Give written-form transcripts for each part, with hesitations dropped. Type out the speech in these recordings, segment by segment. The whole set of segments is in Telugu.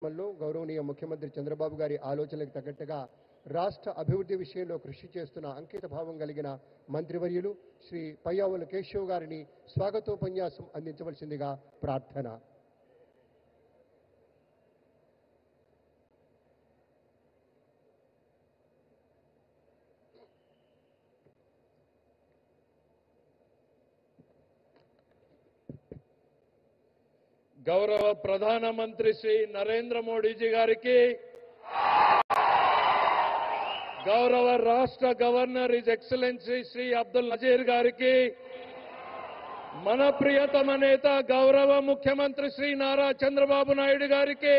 లో గౌరవనీయ ముఖ్యమంత్రి చంద్రబాబు గారి ఆలోచనలకు తగ్గట్టుగా రాష్ట్ర అభివృద్ధి విషయంలో కృషి చేస్తున్న అంకిత భావం కలిగిన మంత్రివర్యులు శ్రీ పయ్యావుల కేశవ్ గారిని స్వాగతోపన్యాసం అందించవలసిందిగా ప్రార్థన. గౌరవ ప్రధానమంత్రి శ్రీ నరేంద్ర మోడీజీ గారికి, గౌరవ రాష్ట్ర governor his excellency Shri Abdul Nazeer గారికి, మన ప్రియతమ నేత గౌరవ ముఖ్యమంత్రి శ్రీ నారా చంద్రబాబు నాయుడు గారికి,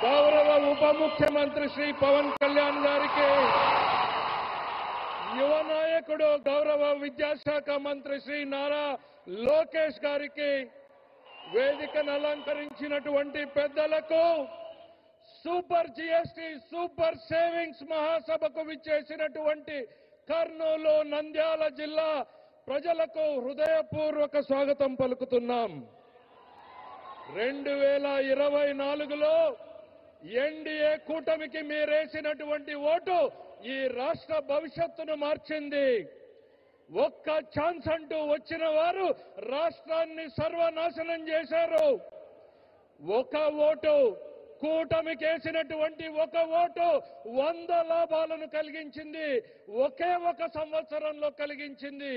గౌరవ ఉప ముఖ్యమంత్రి శ్రీ పవన్ కళ్యాణ్ గారికి, యువ నాయకుడు గౌరవ విద్యాశాఖ మంత్రి శ్రీ నారా లోకేష్ గారికి, వేదికను అలంకరించినటువంటి పెద్దలకు, సూపర్ జీఎస్టీ సూపర్ సేవింగ్స్ మహాసభకు విచ్చేసినటువంటి కర్నూలు నంద్యాల జిల్లా ప్రజలకు హృదయపూర్వక స్వాగతం పలుకుతున్నాం. 2024లో ఎన్డీఏ కూటమికి మీరేసినటువంటి ఓటు ఈ రాష్ట్ర భవిష్యత్తును మార్చింది. ఒక్క ఛాన్స్ అంటూ వచ్చిన వారు రాష్ట్రాన్ని సర్వనాశనం చేశారు. ఒక ఓటు కూటమికి వేసినటువంటి ఒక ఓటు 100 లాభాలను కలిగించింది. ఒకే ఒక సంవత్సరంలో కలిగించింది.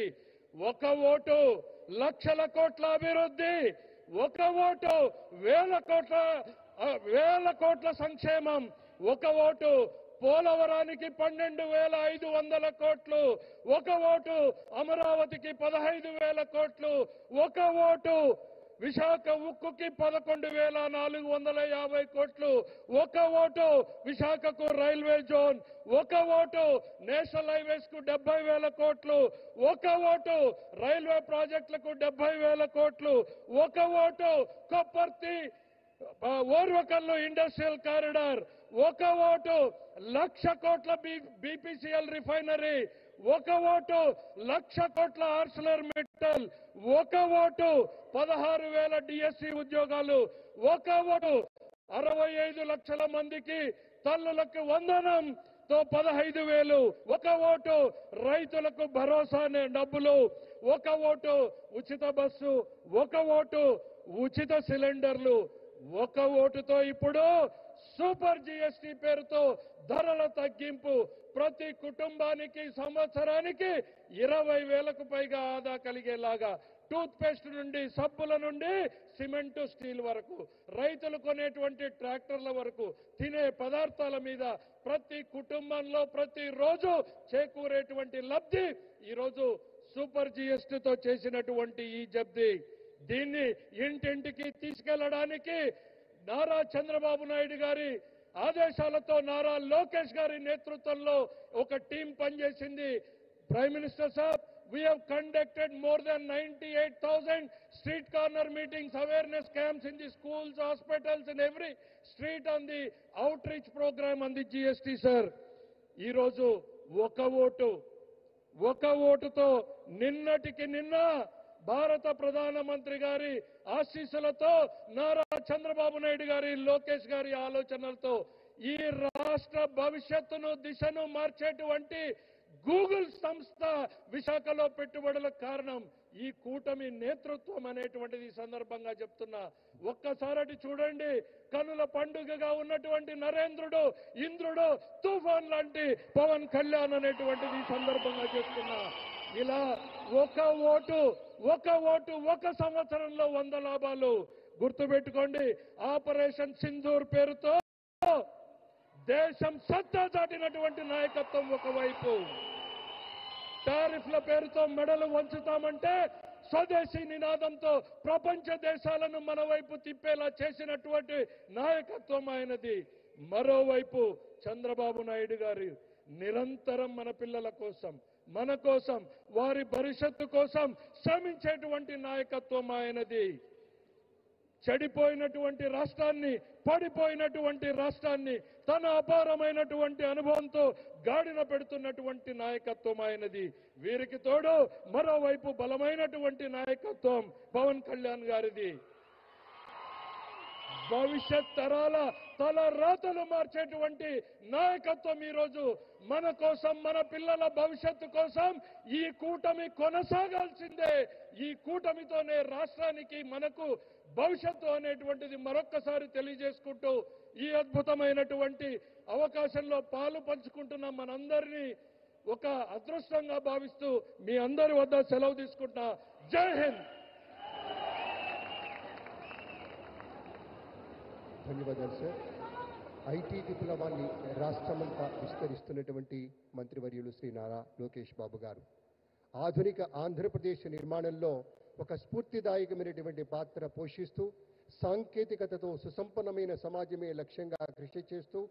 ఒక ఓటు లక్షల కోట్ల అభివృద్ధి, ఒక ఓటు వేల కోట్ల సంక్షేమం, ఒక ఓటు పోలవరానికి 12,500 కోట్లు, ఒక ఓటు అమరావతికి 15,000 కోట్లు, ఒక ఓటు విశాఖ ఉక్కుకి 11,450 కోట్లు, ఒక ఓటు విశాఖకు రైల్వే జోన్, ఒక ఓటు నేషనల్ హైవేస్ కు 70,000 కోట్లు, ఒక ఓటు రైల్వే ప్రాజెక్టులకు 70,000 కోట్లు, ఒక vote Kopparthi Orvakal industrial corridor, ఒక ఓటు 1,00,000 కోట్ల బీపీసీఎల్ రిఫైనరీ, ఒక ఓటు 1,00,000 కోట్ల ఆర్సిలర్ మెటల్, ఒక ఓటు 16,000 డిఎస్సి ఉద్యోగాలు, ఒక ఓటు 65 లక్షల మందికి తల్లులకు వందనంతో 15,000, ఒక ఓటు రైతులకు భరోసా అనే డబ్బులు, ఒక ఓటు ఉచిత బస్సు, ఒక ఓటు ఉచిత సిలిండర్లు, ఒక ఓటుతో ఇప్పుడు సూపర్ జీఎస్టీ పేరుతో ధరల తగ్గింపు, ప్రతి కుటుంబానికి సంవత్సరానికి 20,000కు పైగా ఆదా కలిగేలాగా, టూత్ పేస్ట్ నుండి సబ్బుల నుండి సిమెంటు స్టీల్ వరకు, రైతులు కొనేటువంటి ట్రాక్టర్ల వరకు, తినే పదార్థాల మీద ప్రతి కుటుంబంలో ప్రతిరోజు చేకూరేటువంటి లబ్ధి ఈరోజు సూపర్ జీఎస్టీతో చేసినటువంటి ఈ జబ్ది. దీన్ని ఇంటింటికి తీసుకెళ్లడానికి నారా చంద్రబాబు నాయుడు గారి ఆదేశాలతో నారా లోకేష్ గారి నేతృత్వంలో ఒక టీం పనిచేసింది. Prime minister Saab, we have conducted more than 98,000 street corner meetings, awareness camps in the schools, hospitals and every street on the outreach program on the GST, sir. ఈ రోజు ఒక ఓటుతో నిన్నటికి నిన్న భారత ప్రధానమంత్రి గారి ఆశీస్సులతో, నారా చంద్రబాబు నాయుడు గారి, లోకేష్ గారి ఆలోచనలతో ఈ రాష్ట్ర భవిష్యత్తును దిశను మార్చేటువంటి గూగుల్ సంస్థ విశాఖలో పెట్టుబడులకు కారణం ఈ కూటమి నేతృత్వం అనేటువంటిది ఈ సందర్భంగా చెప్తున్నా. ఒక్కసారి చూడండి, కనుల పండుగగా ఉన్నటువంటి నరేంద్రుడు, ఇంద్రుడు, తుఫాన్ లాంటి పవన్ కళ్యాణ్ అనేటువంటిది ఈ సందర్భంగా చెప్తున్నా. ఇలా ఒక ఓటు ఒక సంవత్సరంలో 100 లాభాలు. గుర్తుపెట్టుకోండి, ఆపరేషన్ సింధూర్ పేరుతో దేశం సత్తా చాటినటువంటి నాయకత్వం ఒకవైపు, టారిఫ్ల పేరుతో మెడలు వంచుతామంటే స్వదేశీ నినాదంతో ప్రపంచ దేశాలను మన వైపు తిప్పేలా చేసినటువంటి నాయకత్వం ఆయనది. మరోవైపు చంద్రబాబు నాయుడు గారు నిరంతరం మన పిల్లల కోసం, మన కోసం, వారి భవిష్యత్తు కోసం శ్రమించేటువంటి నాయకత్వం ఆయనది. చెడిపోయినటువంటి రాష్ట్రాన్ని, పడిపోయినటువంటి రాష్ట్రాన్ని తన అపారమైనటువంటి అనుభవంతో గాడిన పెడుతున్నటువంటి నాయకత్వం ఆయనది. వీరికి తోడు మరోవైపు బలమైనటువంటి నాయకత్వం పవన్ కళ్యాణ్ గారిది. భవిష్యత్ తరాల తల రాతలు మార్చేటువంటి నాయకత్వం ఈరోజు మన కోసం, మన పిల్లల భవిష్యత్తు కోసం ఈ కూటమి కొనసాగాల్సిందే. ఈ కూటమితోనే రాష్ట్రానికి, మనకు భవిష్యత్తు అనేటువంటిది మరొక్కసారి తెలియజేసుకుంటూ ఈ అద్భుతమైనటువంటి అవకాశంలో పాలు పంచుకుంటున్న మనందరినీ ఒక అదృష్టంగా భావిస్తూ మీ అందరి వద్ద సెలవు తీసుకుంటా. జై హింద్. ధన్యవాదాలు సార్. ఐటీ విప్లవాన్ని రాష్ట్రమంతా విస్తరిస్తున్నటువంటి మంత్రివర్యులు శ్రీ నారా లోకేష్ బాబు గారు ఆధునిక ఆంధ్రప్రదేశ్ నిర్మాణంలో ఒక స్ఫూర్తిదాయకమైనటువంటి పాత్ర పోషిస్తూ సాంకేతికతతో సుసంపన్నమైన సమాజమే లక్ష్యంగా కృషి చేస్తూ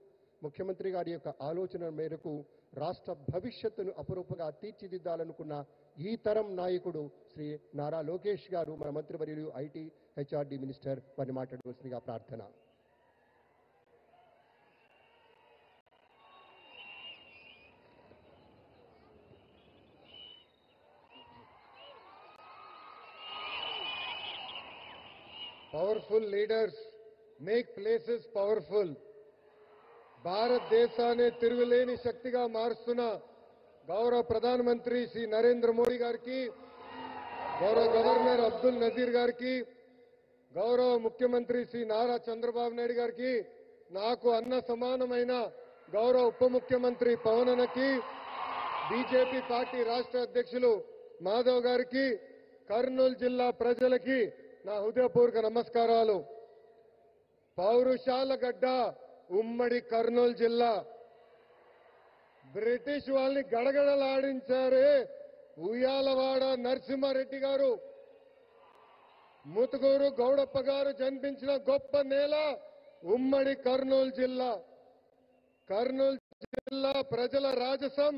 ముఖ్యమంత్రి గారి యొక్క ఆలోచన మేరకు రాష్ట్ర భవిష్యత్తును అపురూపంగా తీర్చిదిద్దాలనుకున్న ఈ తరం నాయకుడు శ్రీ నారా లోకేష్ గారు, మన మంత్రివర్యులు ఐటీ హెచ్ఆర్డి మినిస్టర్, వారిని మాట్లాడవలసిందిగా ప్రార్థన. Powerful leaders make places powerful. భారతదేశాన్ని తిరుగులేని శక్తిగా మారుస్తున్న గౌరవ ప్రధానమంత్రి శ్రీ నరేంద్ర మోడీ గారికి, గౌరవ గవర్నర్ అబ్దుల్ నజీర్ గారికి, గౌరవ ముఖ్యమంత్రి శ్రీ నారా చంద్రబాబు నాయుడు గారికి, నాకు అన్న సమానమైన గౌరవ ఉప ముఖ్యమంత్రి పవన్ అన్నకి, బీజేపీ పార్టీ రాష్ట్ర అధ్యక్షులు మాధవ్ గారికి, కర్నూలు జిల్లా ప్రజలకి నా హృదయపూర్వక నమస్కారాలు. పౌరుషాల గడ్డ ఉమ్మడి కర్నూలు జిల్లా. బ్రిటిష్ వాళ్ళని గడగడలాడించారే ఉయ్యాలవాడ నరసింహారెడ్డి గారు, ముతుకూరు గౌడప్ప గారు జన్మించిన గొప్ప నేల ఉమ్మడి కర్నూలు జిల్లా. కర్నూలు జిల్లా ప్రజల రాజసం